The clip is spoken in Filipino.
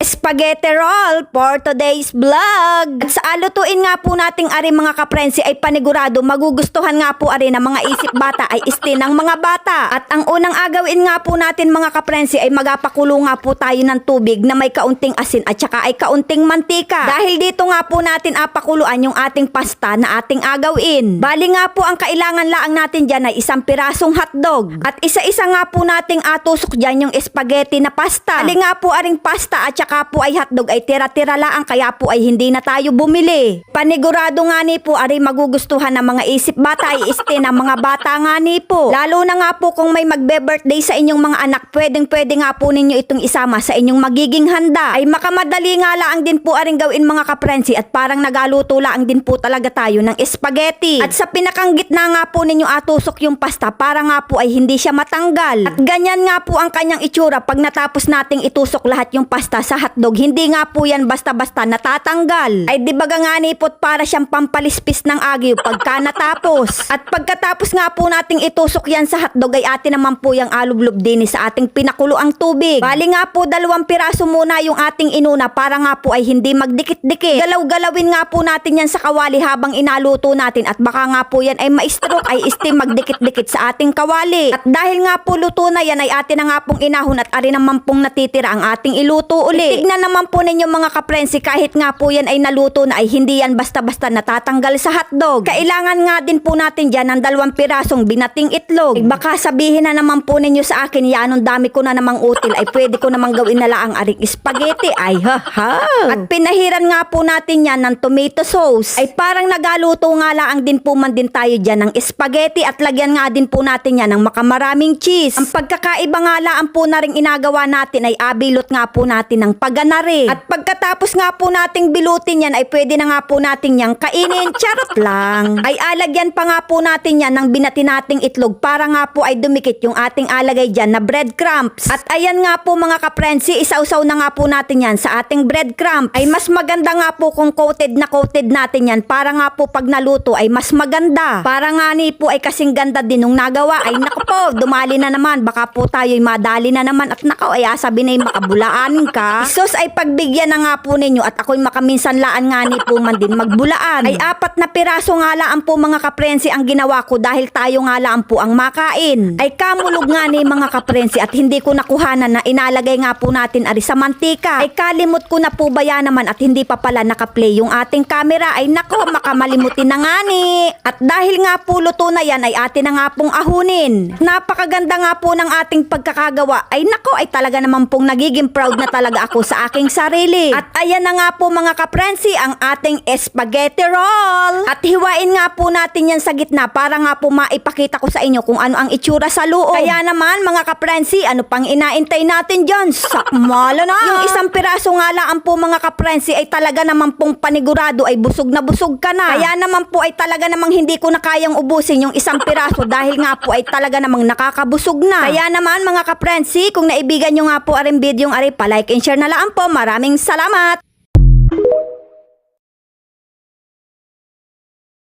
spaghetti roll for today's vlog. At sa alutuin nga po nating ari mga kaprensi ay panigurado magugustuhan nga po ari ng mga isip bata ay isti ng mga bata. At ang unang agawin nga po natin mga kaprensi ay magapakulo nga po tayo ng tubig na may kaunting asin at saka ay kaunting mantika. Dahil dito nga po natin apakuluan yung ating pasta na ating agawin. Bali nga po ang kailangan laang natin dyan ay isang pirasong hotdog. At isa-isa nga po nating atusok dyan yung spaghetti na pasta. Bali nga po aring pasta at saka po ay hotdog ay tira-tira laang kaya po ay hindi na tayo bumili. Panigurado nga ni po ari magugustuhan ng mga isip bata ay isti ng mga bata nga ni po. Lalo na nga po kung may magbe-birthday sa inyong mga anak, pwedeng-pwede nga po ninyo itong isama sa inyong magiging handa. Ay makamadali nga laang din po aring gawin mga kaprensi at parang nagaluto laang din po talaga tayo ng spaghetti. At sa pinakang gitna nga po ninyo atusok yung pasta para nga po ay hindi siya matanggal. At ganyan nga po ang kanyang itsura pag natapos nating itusok lahat yung pasta sa hotdog. Hindi nga po yan basta-basta natatanggal. Ay di baga nga ni po't para siyang pampalispis ng agiw pagka natapos. At pagkatapos nga po nating itusok yan sa hotdog ay atin naman po yung alublob din sa ating pinakuloang tubig. Bali nga po 2 piraso muna yung ating inuna para nga po ay hindi magdikit-dikit. Galaw-galawin nga po natin yan sa kawali habang inaluto natin at baka nga po yan ay ma-stroke ay steam magdikit-dikit sa ating kawali. At dahil nga po luto na yan ay atin na nga pong inahon at ari naman pong natitira ang ating iluto uli. Tignan naman po ninyo mga kaprensi kahit nga po yan ay naluto na ay hindi yan basta-basta natatanggal sa hotdog. Kailangan nga din po natin dyan ng 2 pirasong binating itlog. Baka sabihin na naman po ninyo sa akin yan dami ko na namang util ay pwede ko namang gawin na laang aring spaghetti ay haha. At pinahiran nga po natin yan ng tomato sauce ay parang nagaluto nga laang din po man din tayo dyan ng spaghetti at lagyan nga din po natin yan ng makamaraming cheese. Ang pagkakaiba nga laang po na rin inagawa natin ay abilot nga po natin ng paganari. At pagkatapos nga po nating bilutin yan ay pwede na nga po natin yang kainin. Charot lang. Ay alagyan pa nga po natin yan ng binati nating itlog para nga po ay dumikit yung ating alagay dyan na breadcrumbs. At ayan nga po mga kaprensi, isausaw na nga po natin yan sa ating breadcrumbs. Ay mas maganda nga po kung coated natin yan para nga po pag naluto ay mas maganda. Para nga ni po ay kasing ganda din nung nagawa ay naku po, dumali na naman. Baka po tayo'y madali na naman at nakaw ay sabi na yung makabulaanin ka. Sus ay pagbigyan na nga po ninyo at ako'y makaminsanlaan nga ni po man din magbulaan. Ay 4 na piraso nga laan po mga kaprensi ang ginawa ko dahil tayo nga laan po ang makain. Ay kamulog nga ni mga kaprensi at hindi ko nakuhanan na inalagay nga po natin ari sa mantika. Ay kalimot ko na po ba yan naman at hindi pa pala nakaplay yung ating camera ay nako makamalimutin na nga ni. At dahil nga po luto na yan ay atin na nga pong ahunin. Napakaganda nga po ng ating pagkakagawa ay nako ay talaga naman pong nagiging proud na talaga ako sa aking sarili. At ayan na nga po mga kaprensi ang ating spaghetti roll. At hiwain nga po natin yan sa gitna para nga po maipakita ko sa inyo kung ano ang itsura sa loob. Kaya naman mga kaprensi, ano pang inaintay natin dyan? Sakmala na! Yung 1 piraso nga lang po mga kaprensi ay talaga naman pong panigurado ay busog na busog ka na. Kaya naman po ay talaga namang hindi ko na kayang ubusin yung 1 piraso dahil nga po ay talaga namang nakakabusog na. Kaya naman mga kaprensi, kung naibigan nyo nga po aring video yung ari pa like and share na lang po. Maraming salamat!